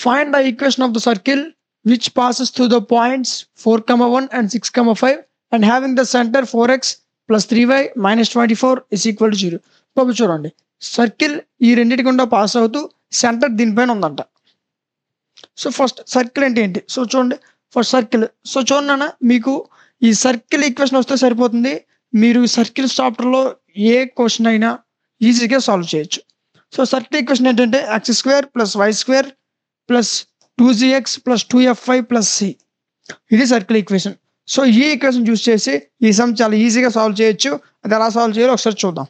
Find the equation of the circle which passes through the points 4, 1 and 6, 5 and having the center 4x plus 3y minus 24 is equal to 0. ఇప్పుడు చూడండి, circle ఈ రెండింటి గుండా pass అవుతూ centre దీనిపైన ఉందంట. So first circle అంటే ఏంటి? సో చూడండి, ఫస్ట్ సర్కిల్. సో చూడన్నా మీకు ఈ సర్కిల్ ఈక్వేషన్ వస్తే సరిపోతుంది. మీరు సర్కిల్ చాప్టర్లో ఏ క్వశ్చన్ అయినా ఈజీగా సాల్వ్ చేయొచ్చు. సో సర్కిల్ ఈక్వేషన్ ఏంటంటే x² + y² plus 2gx plus 2fy plus c. ఇది సర్కిల్ ఈక్వేషన్. సో ఈ ఈక్వేషన్ యూజ్ చేసి ఈ సమ్ చాలా ఈజీగా సాల్వ్ చేయొచ్చు. అది ఎలా సాల్వ్ చేయాలో ఒకసారి చూద్దాం.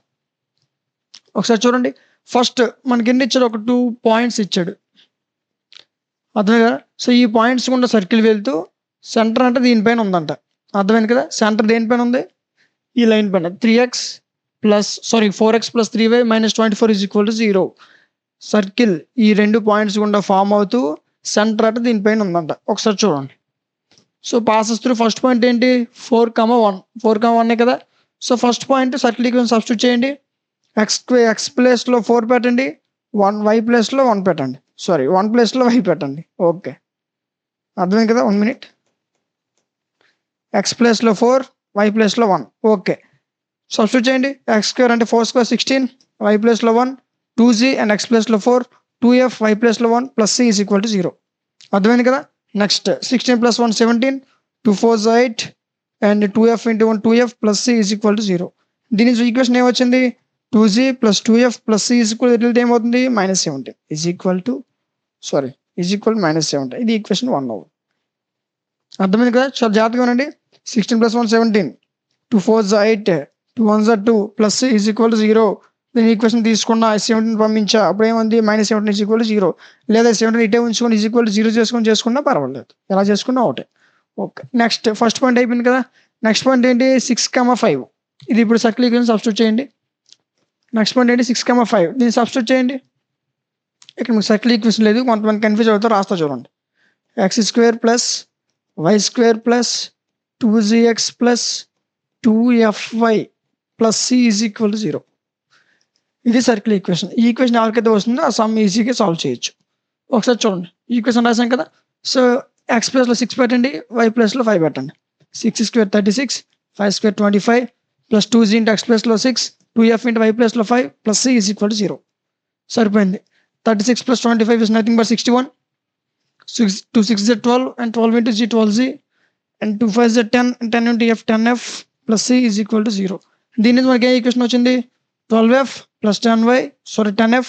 ఒకసారి చూడండి, ఫస్ట్ మనకి ఎన్ని ఇచ్చాడు? ఒక 2 పాయింట్స్ ఇచ్చాడు, అర్థమైంది కదా? సో ఈ పాయింట్స్ గుండా సర్కిల్ వెళ్తూ సెంటర్ అంటే దీనిపైన ఉందంట, అర్థమైంది కదా? సెంటర్ దేనిపైన ఉంది? ఈ లైన్ పైన. 4x plus 3y minus 24 is equal to 0. Circle ఈ రెండు పాయింట్స్ గుండా ఫామ్ అవుతూ సెంటర్ అంటే దీనిపైన ఉందంట. ఒకసారి చూడండి. So passes through first point ఏంటి? 4, 1. 4, 1 కదా. So first point circle equation substitute చేయండి. x ప్లేస్లో 4 పెట్టండి, 1y ప్లేస్లో 1 పెట్టండి. 1 ప్లేస్లో y పెట్టండి. ఓకే, అర్థమైంది కదా? 1 minute. x ప్లేస్లో 4, y ప్లేస్లో 1. ఓకే, సబ్స్టిట్యూట్ చేయండి. x² అంటే 4² 16, y ప్లేస్లో 1, 2g అండ్ x ప్లేస్లో 4, 2f y ప్లేస్లో 1 plus c is equal to 0. అర్థమైంది కదా? Next 16 + 1 17, 2 4 8 and 2f × 1 2f plus c is equal to 0. దీని నుంచి ఈక్వేషన్ ఏమొచ్చింది? 2g plus 2f plus c is equal to ఏమవుతుంది? -17 ఈజ్ ఈక్వల్ -17. ఇది ఈక్వేషన్ 1 అవుతుంది. అర్థమైంది కదా? చాలా జాగ్రత్తగా ఉండండి. 16 + 1 17, 2 4 8, 2 1 2 plus c is equal to 0. నేను ఈక్వేషన్ తీసుకున్న 17 పంపించా, అప్పుడు ఏముంది? -17 ఈజ్ ఈక్వల్ టు 0. లేదా 17 ఇటే ఉంచుకొని ఈజ్ ఈక్వల్ టు 0 చేసుకున్నా పర్వాలేదు, ఎలా చేసుకున్నా ఒకటే. ఓకే, నెక్స్ట్ ఫస్ట్ పాయింట్ అయిపోయింది కదా. నెక్స్ట్ పాయింట్ ఏంటి? 6, 5. ఇది ఇప్పుడు సర్కిల్ ఈక్వేషన్ సబ్స్టిట్యూట్ చేయండి. నెక్స్ట్ పాయింట్ ఏంటి? 6, 5. దీన్ని సబ్స్టిట్యూట్ చేయండి. ఇక్కడ మీకు సర్కిల్ ఈక్వేషన్ లేదు, కొంతమంది కన్ఫ్యూజ్ అవుతారు. రాస్తా చూడండి. x² plus y² plus 2gx plus 2fy plus c is equal to 0. ఇది సర్కిల్ ఈక్వేషన్. ఈ ఈక్వేషన్ ఎవరికైతే వస్తుందో ఆ సమ్ ఈజీగా సాల్వ్ చేయొచ్చు. ఒకసారి చూడండి, ఈక్వేషన్ రాసాం కదా. సో x ప్లేస్లో 6 పెట్టండి, y ప్లేస్లో 5 పెట్టండి. 6² 36, 5² 25 ప్లస్ 2g × x ప్లేస్లో 6, 2f × y ప్లేస్లో 5 plus c is equal to 0. సరిపోయింది. 36 + 25 is nothing but 61. 2 6 is 12 and 12 × g 12g and 2 5 is 10 and 10 × f 10f plus c is equal to 0. దీని నుంచి మనకి ఏ ఈక్వేషన్ వచ్చింది? 12f plus 10f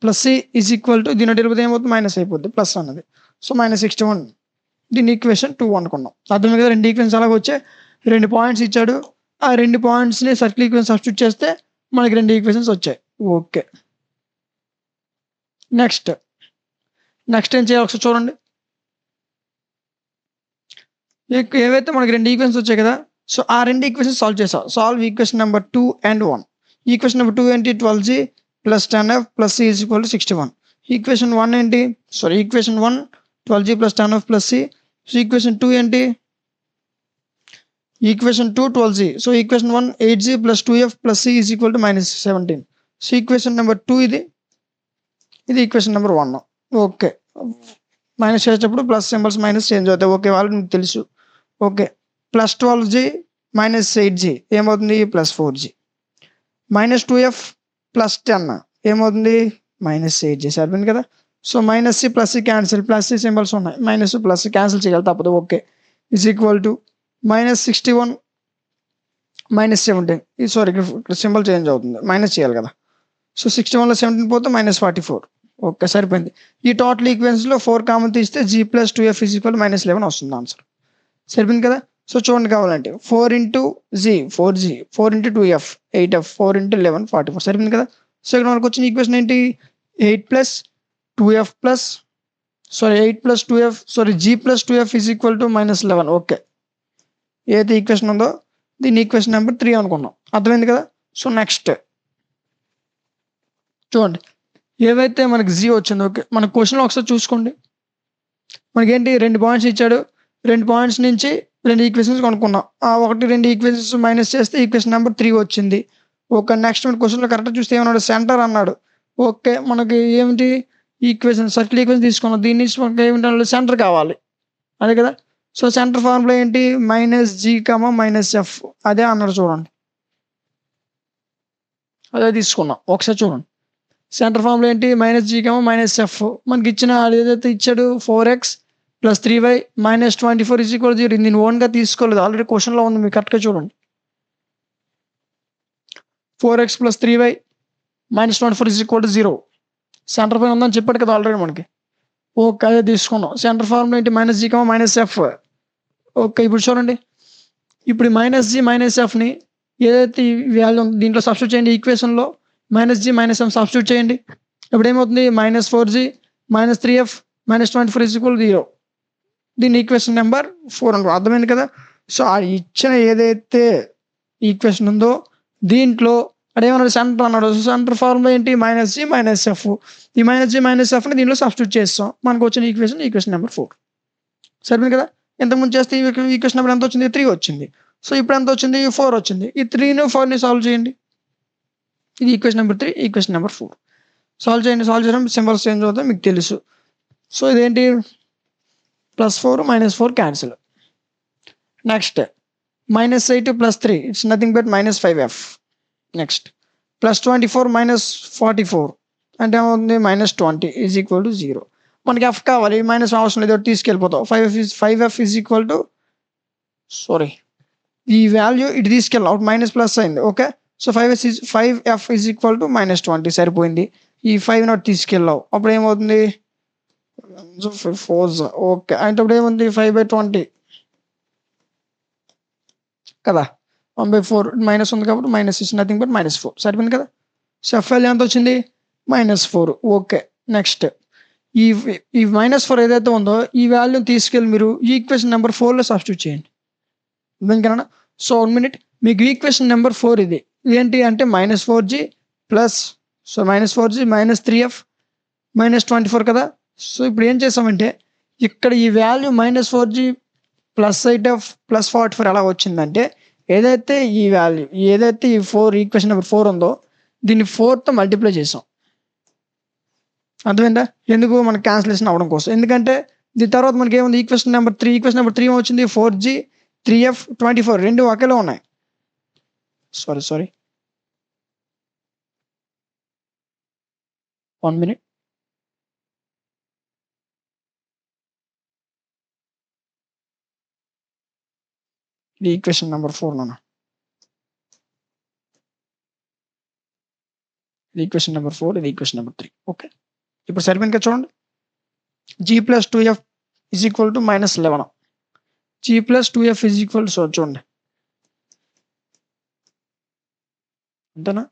plus c is equal to, దీని వెళ్ళిపోతే ఏమవుతుంది? Minus అయిపోద్ది, plus అన్నది. సో -61. దీని ఈక్వేషన్ 2 అనుకున్నాం. అర్థమే కదా? రెండు ఈక్వేషన్స్ అలాగ వచ్చాయి. 2 పాయింట్స్ ఇచ్చాడు, ఆ 2 పాయింట్స్ని సర్కిల్ ఈక్వేషన్ సబ్స్టిట్యూట్ చేస్తే మనకి 2 ఈక్వేషన్స్ వచ్చాయి. ఓకే, నెక్స్ట్ ఏం చేయాలి ఒకసారి చూడండి. ఏవైతే మనకి 2 ఈక్వేషన్స్ వచ్చాయి కదా, సో ఆ 2 ఈక్వేషన్స్ సాల్వ్ చేసాం. Solve equation number 2 and 1. Equation number 2 ఏంటి? 12g plus 10f plus c is equal to 61. Equation 1 ఏంటి? Equation 1 12g plus 10f plus c. So equation 2 ఏంటి? Equation 2 12g. So equation 1 8g plus 2f plus c is equal to -17. So equation number 2 ఇది equation number 1. Okay, minus చేసేటప్పుడు plus symbols minus change అవుతాయి. Okay, వాళ్ళు మీకు తెలుసు. Okay, plus 12g minus 8g ఏమవుతుంది? Plus 4g. -2f plus 10 ఏమవుతుంది? -8g. సరిపోయింది కదా. So -c plus c cancel, plus c symbols ఉన్నాయి, మైనస్ ప్లస్ క్యాన్సిల్ చేయాలి తప్పదు. Okay, is equal to -61 -17. ఇక్కడ సింబల్ చేంజ్ అవుతుంది, మైనస్ చేయాలి కదా. సో 61లో 17 పోతే -44. ఓకే, సరిపోయింది. ఈ టోటల్ ఈక్వేషన్స్లో 4 కామన్ తీస్తే g plus 2f is equal to -11 వస్తుంది ఆన్సర్. సరిపోయింది కదా. సో చూడండి, కావాలంటే 4 × g 4g, 4 × 2f 8f, 4 × 11 44. సరిపోయింది కదా. సో ఇక్కడ మనకు వచ్చిన ఈక్వేషన్ ఏంటి? 8 + 2f plus 8 + 2f g plus 2f is equal to -11. Okay, ఏదైతే ఈక్వేషన్ ఉందో దీన్ని ఈక్వేషన్ నెంబర్ 3 అనుకున్నాం. అర్థమైంది కదా. సో నెక్స్ట్ చూడండి, ఏవైతే మనకి జీ వచ్చిందో. ఓకే, మన క్వశ్చన్లో ఒకసారి చూసుకోండి. మనకేంటి? 2 పాయింట్స్ ఇచ్చాడు, 2 పాయింట్స్ నుంచి 2 ఈక్వేషన్స్ కనుక్కున్నాం. ఆ 1-2 ఈక్వేషన్స్ మైనస్ చేస్తే ఈక్వేషన్ నెంబర్ 3 వచ్చింది. ఓకే, నెక్స్ట్ మన క్వశ్చన్లో కరెక్ట్గా చూస్తే ఏమన్నాడు? సెంటర్ అన్నాడు. ఓకే, మనకి ఏమిటి? ఈక్వేషన్ సర్కిల్ ఈక్వేషన్ తీసుకున్నాం. దీని నుంచి మనకి ఏమిటంటే సెంటర్ కావాలి, అదే కదా. సో సెంటర్ ఫార్ములా ఏంటి? -g, -f. అదే అన్నాడు చూడండి, అదే తీసుకున్నాం. ఒకసారి చూడండి, సెంటర్ ఫార్ములా ఏంటి? -g, -f. మనకి ఇచ్చిన ఏదైతే ఇచ్చాడు 4x + 3y - 24 = 0. ఇది నేను ఓన్గా తీసుకోలేదు, ఆల్రెడీ క్వశ్చన్లో ఉంది, మీరు కరెక్ట్గా చూడండి. 4x + 3y - 24 = 0. సెంటర్ పైన ఉందని చెప్పాడు కదా ఆల్రెడీ మనకి. ఓకే, అదే తీసుకున్నాం. సెంటర్ ఫార్ములా ఏంటి? -g, -f. ఓకే, ఇప్పుడు చూడండి, ఇప్పుడు -g, -fని ఏదైతే ఈ వాల్యూ ఉంది దీంట్లో సబ్స్టిట్యూట్ చేయండి. ఈక్వేషన్లో -g, -f సబ్స్టిట్యూట్ చేయండి. ఇప్పుడు ఏమవుతుంది? -4g - 3f - 24 = 0. దీన్ని ఈక్వేషన్ నెంబర్ 4 అనుకో. అర్థమైంది కదా. సో ఆ ఇచ్చిన ఏదైతే ఈక్వేషన్ ఉందో దీంట్లో అదేమన్నాడు? సెంటర్ అన్నాడు. సెంటర్ ఫార్ములా ఏంటి? -g, -f. ఈ -g, -fని దీంట్లో సబ్స్టిట్యూట్ చేస్తాం. మనకు వచ్చిన ఈక్వేషన్ నెంబర్ 4. సరిపోయింది కదా. ఇంతకుముందు చేస్తే ఈక్వేషన్ నెంబర్ ఎంత వచ్చింది? 3 వచ్చింది. సో ఇప్పుడు ఎంత వచ్చింది? 4 వచ్చింది. ఈ 3ని 4ని సాల్వ్ చేయండి. ఇది equation number 3, equation number 4. Solve చేయండి. సాల్వ్ చేయడం సింబల్స్ చేంజ్ అవుతాయి, మీకు తెలుసు. సో ఇదేంటి? +4 -4 cancel. Next -8 + 3 it's nothing but -5f. Next +24 - 44 అంటే ఏమవుతుంది? -20 = 0. మనకి f కావాలి, మైనస్ అవసరం లేదు, తీసుకెళ్ళిపోతాం. 5f సారీ, ఈ వాల్యూ ఇటు తీసుకెళ్ళాం, మైనస్ ప్లస్ అయింది. ఓకే, సో 5f = -20 సరిపోయింది. ఈ 5 నాట్ తీసుకెళ్ళావు, అప్పుడు ఏమవుతుంది? 4. ఓకే, అంటే అప్పుడు ఏముంది? 5/20 కదా. 1/4 మైనస్ ఉంది కాబట్టి మైనస్ ఇస్ నథింగ్ బట్ -4. సరిపోయింది కదా. సో ఎఫ్ వాల్యూ ఎంత వచ్చింది? -4. ఓకే, నెక్స్ట్ ఈ -4 ఏదైతే ఉందో ఈ వాల్యూని తీసుకెళ్ళి మీరు ఈక్వేషన్ నెంబర్ 4లో సబ్స్టిట్యూట్ చేయండి. ఇంకనా? సో 1 మినిట్, మీకు ఈక్వేషన్ నెంబర్ 4 ఇది ఏంటి అంటే -4g -3f -24 కదా. సో ఇప్పుడు ఏం చేసామంటే ఇక్కడ ఈ వాల్యూ -4g + 8f + 44 ఎలా వచ్చిందంటే ఏదైతే ఈ వాల్యూ ఏదైతే ఈ 4 ఈక్వేషన్ నెంబర్ 4 ఉందో దీన్ని 4తో మల్టిప్లై చేసాం. అర్థమైందా? ఎందుకు? మనకి క్యాన్సిలేషన్ అవ్వడం కోసం. ఎందుకంటే దీని తర్వాత మనకి ఏముంది? ఈక్వేషన్ నెంబర్ 3 వచ్చింది 4g 3f 24 రెండు ఒకేలా ఉన్నాయి. Sorry 1 minute. ఇది ఈక్వేషన్ నెంబర్ 4 నాన్న. ఇది ఈక్వేషన్ నెంబర్ 4, ఇది ఈక్వేషన్ నెంబర్ 3. ఓకే, ఇప్పుడు సరిపోయింది కదా. చూడండి, g + 2f = -11. g + 2f so చూడండి అంతేనా?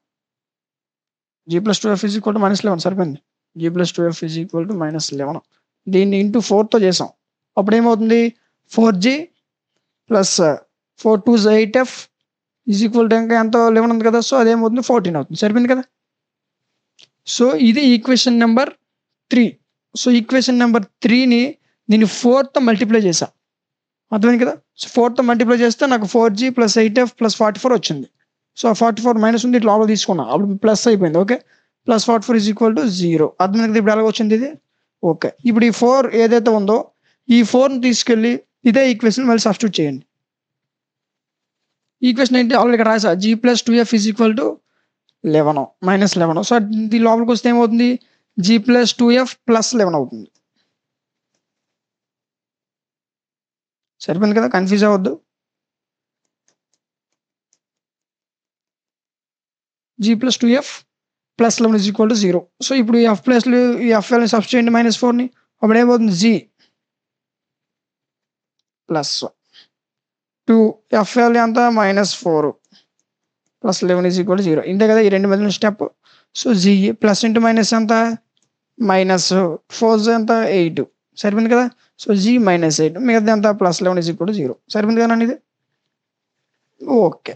g + 2f -11 సరిపోయింది. g + 2f -11. దీన్ని ఇంటూ 4తో చేసాం, అప్పుడు ఏమవుతుంది? 4g + 4 2s 8f ఇంకా ఎంత? 11 ఉంది కదా. సో అదేమవుతుంది? 14 అవుతుంది. సరిపోయింది కదా. సో ఇది equation number 3. So equation number 3ని నేను 4తో మల్టిప్లై చేశా. అర్థమైంది కదా. సో 4తో మల్టిప్లై చేస్తే నాకు 4g + 8f + 44 వచ్చింది. సో 44 మైనస్ ఉంది, ఇట్లా లోపల తీసుకున్నా, అప్పుడు ప్లస్ అయిపోయింది. ఓకే, +44 = 0. అర్థమైంది కదా. ఇప్పుడు ఎలా వచ్చింది ఇది? ఓకే, ఇప్పుడు ఈ 4 ఏదైతే ఉందో ఈ 4ని తీసుకెళ్ళి ఇదే ఈక్వేషన్ మళ్ళీ సబ్స్టిట్యూట్ చేయండి. ఈక్వేషన్ ఏంటి? ఆల్రెడీ ఇక్కడ రాసా, g + 2f = 11 -11. సో దీని లోపలికి వస్తే ఏమవుతుంది? g + 2f + 11 అవుతుంది. సరిపోయింది కదా, కన్ఫ్యూజ్ అవ్వద్దు. g + 2f + 11 = 0. సో ఇప్పుడు ఈ f ప్లేస్లో ఈ f వాల్యూని సబ్స్టిట్యూట్ చేయండి, -4ని, అప్పుడు ఏమవుతుంది? g + 2 f వాల్యూ ఎంత? -4 + 11 = 0. ఇంతే కదా ఈ రెండు మధ్యన step. So g plus into minus ఎంత? -4 ఎంత? 8. సరిపోయింది కదా. సో g -8 మిగతా ఎంత? +11 = 0. సరిపోయింది కదా ఇది. ఓకే,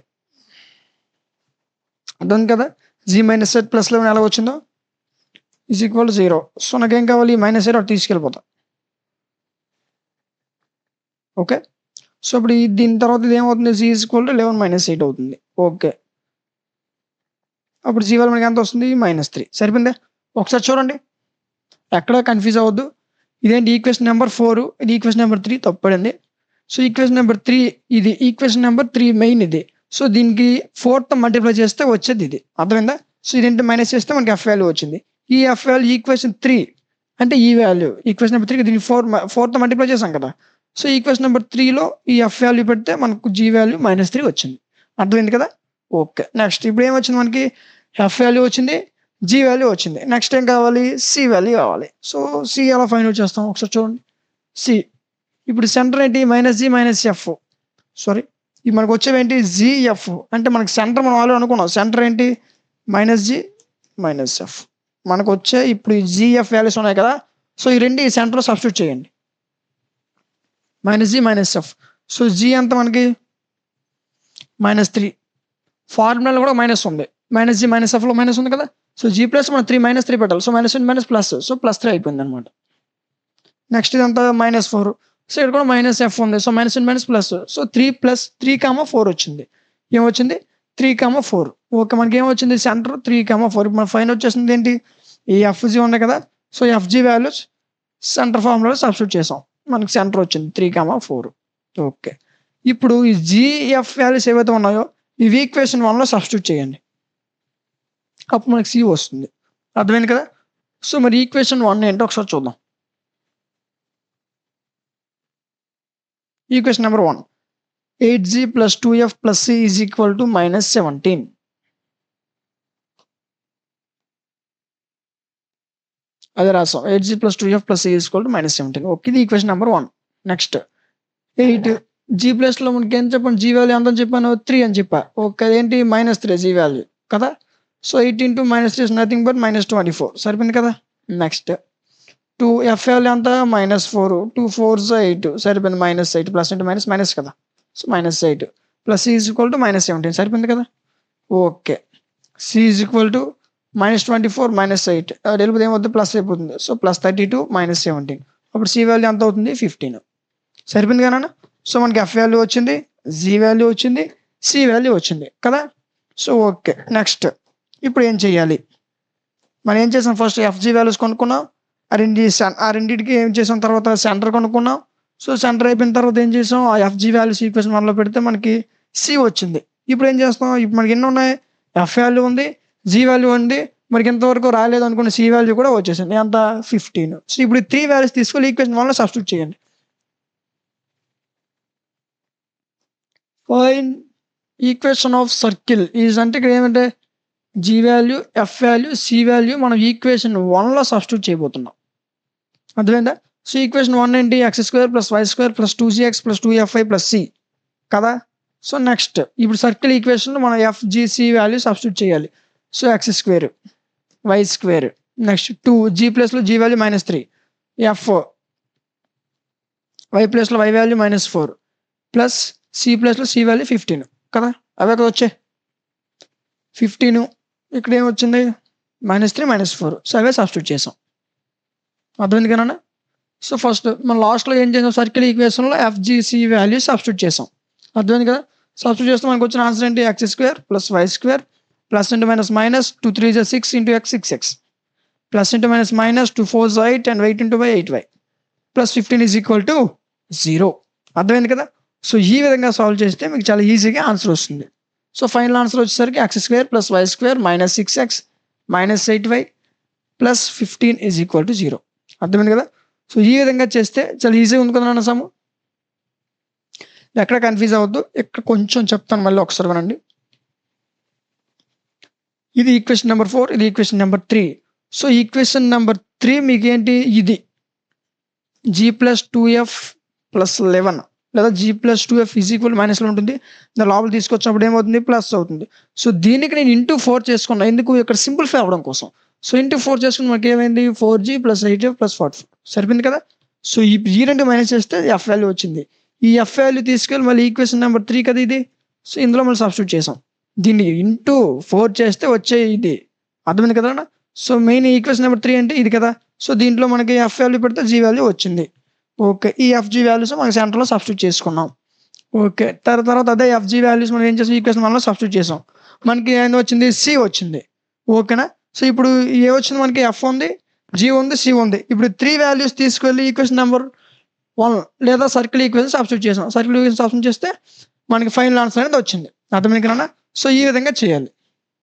అర్థం కదా. g -8 + 11 ఎలా వచ్చిందో =0. సో నాకేం కావాలి? -8 అటు తీసుకెళ్ళిపోతా. ఓకే, సో ఇప్పుడు దీని తర్వాత ఇది ఏమవుతుంది? g = 11 - 8 అవుతుంది. ఓకే, అప్పుడు g వాల్యూ మనకి ఎంత వస్తుంది? -3. సరిపోయిందా? ఒకసారి చూడండి, ఎక్కడ కన్ఫ్యూజ్ అవ్వద్దు. ఇదేంటి ఈక్వేషన్ నెంబర్ 4, ఇది ఈక్వేషన్ నెంబర్ 3 తప్పడింది. సో ఈక్వేషన్ నెంబర్ 3 ఇది, ఈక్వేషన్ నెంబర్ 3 మెయిన్ ఇది. సో దీనికి 4తో మల్టిప్లై చేస్తే వచ్చేది ఇది, అర్థమైందా? సో ఇదేంటి మైనస్ చేస్తే మనకి ఎఫ్ వాల్యూ వచ్చింది. ఈ ఎఫ్ వాల్యూ ఈక్వేషన్ 3 అంటే ఈ వాల్యూ ఈక్వేషన్ నెంబర్ 3 దీనికి 4తో మల్టిప్లై చేసాం కదా. సో ఈక్వేషన్ నెంబర్ 3లో ఈ ఎఫ్ వాల్యూ పెడితే మనకు జీ వాల్యూ -3 వచ్చింది, అర్థమైంది కదా. ఓకే, నెక్స్ట్ ఇప్పుడు ఏమొచ్చింది మనకి, ఎఫ్ వాల్యూ వచ్చింది, జీ వాల్యూ వచ్చింది. నెక్స్ట్ ఏం కావాలి, సి వాల్యూ కావాలి. సో సి ఎలా ఫైండ్ అవుట్ చేస్తాం ఒకసారి చూడండి. సి ఇప్పుడు సెంటర్ ఏంటి, -G-F, సారీ ఇది మనకు వచ్చేవేంటి జిఎఫ్, అంటే మనకి సెంటర్ మనం ఆల్రెడీ అనుకున్నాం. సెంటర్ ఏంటి -G-F, మనకు వచ్చే ఇప్పుడు ఈ జిఎఫ్ వాల్యూస్ ఉన్నాయి కదా. సో ఈ రెండు ఈ సెంటర్లో సబ్స్టిట్యూట్ చేయండి, -G-F. సో జీ ఎంత మనకి -3, ఫార్ములాలో కూడా మైనస్ ఉంది, -G-Fలో మైనస్ ఉంది కదా. సో జీ ప్లస్ మనం 3 -3 పెట్టాలి. సో -+, సో +3 అయిపోయింది అనమాట. నెక్స్ట్ ఇదంతా -4, సో ఇక్కడ కూడా -F ఉంది. సో -+, సో 3+3,4 వచ్చింది. ఏమొచ్చింది 3,4. ఓకే, మనకి ఏమొచ్చింది సెంటర్ 3,4. ఇప్పుడు మనం ఫైన్ వచ్చేసింది ఏంటి, ఈ ఎఫ్జీ ఉన్నాయి కదా. సో ఎఫ్జీ వాల్యూస్ సెంటర్ ఫార్ములాలో సబ్స్టిట్యూట్ చేసాం, మనకి సెంటర్ వచ్చింది 3,4. ఓకే, ఇప్పుడు ఈ జిఎఫ్ వాల్యూస్ ఏవైతే ఉన్నాయో ఇవి ఈక్వేషన్ 1లో సబ్స్టిట్యూట్ చేయండి, అప్పుడు మనకి సి వస్తుంది, అర్థమైంది కదా. సో మరి ఈక్వేషన్ 1 ఏంటో ఒకసారి చూద్దాం. Equation number 1, 8G + 2F + C = -17. అదే రాసాం, 8G + 2F + C = -17. ఓకే, ఇది ఈక్వేషన్ నెంబర్ 1. నెక్స్ట్ 8G+లో మనకి ఏం చెప్పండి, జీ వాల్యూ ఎంత అని చెప్పాను, 3 అని చెప్పా. ఓకే, అదేంటి -3 జీ వాల్యూ కదా. సో 8 × -3 is nothing but -24, సరిపోయింది కదా. నెక్స్ట్ 2 ఎఫ్ వాల్యూ ఎంత -4, 2 4s 8, సరిపోయింది -8, ప్లస్ ఇంటూ మైనస్ మైనస్ కదా. సో -8 + C = -17, సరిపోయింది కదా. ఓకే, C = -24 -8 వెళ్ళిపోతే ఏమవుతుంది, ప్లస్ అయిపోతుంది. సో +32 -17, అప్పుడు C వాల్యూ ఎంత అవుతుంది 15, సరిపోయింది కదా. సో మనకి ఎఫ్ వాల్యూ వచ్చింది, జీ వాల్యూ వచ్చింది, సి వాల్యూ వచ్చింది కదా. సో ఓకే, నెక్స్ట్ ఇప్పుడు ఏం చేయాలి, మనం ఏం చేసాం, ఫస్ట్ ఎఫ్జీ వాల్యూస్ కొనుక్కున్నాం, ఆ రెండింటికి ఏం చేసాం, తర్వాత సెంటర్ కొనుక్కున్నాం. సో సెంటర్ అయిపోయిన తర్వాత ఏం చేసాం, ఆ ఎఫ్జీ వాల్యూస్ ఈక్వేషన్ 1లో పెడితే మనకి సి వచ్చింది. ఇప్పుడు ఏం చేస్తాం, ఇప్పుడు మనకి ఎన్ని ఉన్నాయి, ఎఫ్ వాల్యూ ఉంది, జీ వాల్యూ ఉంది, మనకి ఎంతవరకు రాలేదు అనుకున్న సి వాల్యూ కూడా వచ్చేసింది, ఎంత 15. సో ఇప్పుడు 3 వాల్యూస్ తీసుకొని ఈక్వేషన్ 1లో సబ్స్టిట్యూట్ చేయండి. Find equation of circle is అంటే ఇక్కడ ఏమంటే G value, F value, C value మనం ఈక్వేషన్ 1లో సబ్స్టిట్యూట్ చేయబోతున్నాం, అర్థమైందా. సో ఈక్వేషన్ 1 ఏంటి, x² + y² + 2gx + 2fy + c కదా. సో నెక్స్ట్ ఇప్పుడు సర్కిల్ ఈక్వేషన్ మనం FGC వాల్యూ సబ్స్టిట్యూట్ చేయాలి. సో x² y², నెక్స్ట్ 2 g+లో g వాల్యూ -3, f y+లో y వాల్యూ -4 ప్లస్ c+లో c వాల్యూ 15 కదా. అవే కదా వచ్చాయి 15, ఇక్కడ ఏమొచ్చింది -3 -4. సో అవే సబ్స్టిట్యూట్ చేసాం, అర్థమైంది కదా. సో ఫస్ట్ మనం లాస్ట్లో ఏం చేసాం, సర్కిల్ ఈక్వేషన్లో FGC వాల్యూ సబ్స్టిట్యూట్ చేసాం, అర్థమైంది కదా. సబ్స్టిట్యూట్ చేస్తే మనకు వచ్చిన ఆన్సర్ ఏంటి, x² + y² plus into minus 2 3 6 × x 6x plus into minus 2 4 8 and 8 × y 8y plus 15 = 0, అర్థమైంది కదా. సో ఈ విధంగా సాల్వ్ చేస్తే మీకు చాలా ఈజీగా ఆన్సర్ వస్తుంది. సో ఫైనల్ ఆన్సర్ వచ్చేసరికి x² + y² -6x -8y plus 15 = 0, అర్థమైంది కదా. సో ఈ విధంగా చేస్తే చాలా ఈజీగా ఉంది కదా సమ్. ఎక్కడ కన్ఫ్యూజ్ అవ్వద్దు, ఇక్కడ కొంచెం చెప్తాను మళ్ళీ ఒకసారి వినండి. ఇది ఈక్వేషన్ నెంబర్ 4, ఇది equation number 3. So equation number 3 మీకు ఏంటి, ఇది G + 2F + 11 లేదా G + 2F -లో ఉంటుంది, దాని లోపల తీసుకొచ్చినప్పుడు ఏమవుతుంది, ప్లస్ అవుతుంది. సో దీనికి నేను ఇంటూ 4 చేసుకున్నా, ఎందుకు, ఇక్కడ సింప్లిఫై అవ్వడం కోసం. సో ఇంటూ 4 చేసుకుని మనకి ఏమైంది 4G + 8F + 44, సరిపోయింది కదా. సో ఈ రెండు మైనస్ చేస్తే ఎఫ్ వాల్యూ వచ్చింది. ఈ ఎఫ్ వాల్యూ తీసుకెళ్ళి మళ్ళీ ఈక్వేషన్ నెంబర్ 3 కదా ఇది. సో ఇందులో మళ్ళీ సబ్స్టిట్యూట్ చేసాం, దీన్ని ఇంటూ 4 చేస్తే వచ్చే ఇది, అర్థమైంది కదా. సో మెయిన్ ఈక్వేషన్ నెంబర్ 3 అంటే ఇది కదా. సో దీంట్లో మనకి ఎఫ్ వాల్యూ పెడితే జీ వాల్యూ వచ్చింది. ఓకే, ఈ ఎఫ్జీ వాల్యూస్ మనం సెంటర్లో సబ్స్టిట్యూట్ చేసుకున్నాం. ఓకే, తర్వాత అదే ఎఫ్జీ వాల్యూస్ మనం ఏం చేసాం, ఈక్వేషన్ 1లో సబ్స్టిట్యూట్ చేసాం, మనకి ఏం వచ్చింది, సి వచ్చింది. ఓకేనా. సో ఇప్పుడు ఏ వచ్చింది, మనకి ఎఫ్ ఉంది, జీ ఉంది, సి ఉంది. ఇప్పుడు 3 వాల్యూస్ తీసుకెళ్ళి ఈక్వేషన్ నెంబర్ 1 లేదా సర్కిల్ ఈక్వేషన్ సబ్స్టిట్యూట్ చేసాం. సర్కిల్ ఈక్వేషన్ సబ్స్టిట్యూట్ చేస్తే మనకి ఫైనల్ ఆన్సర్ అనేది వచ్చింది. అర్థమైంది కదా? సో ఈ విధంగా చేయాలి.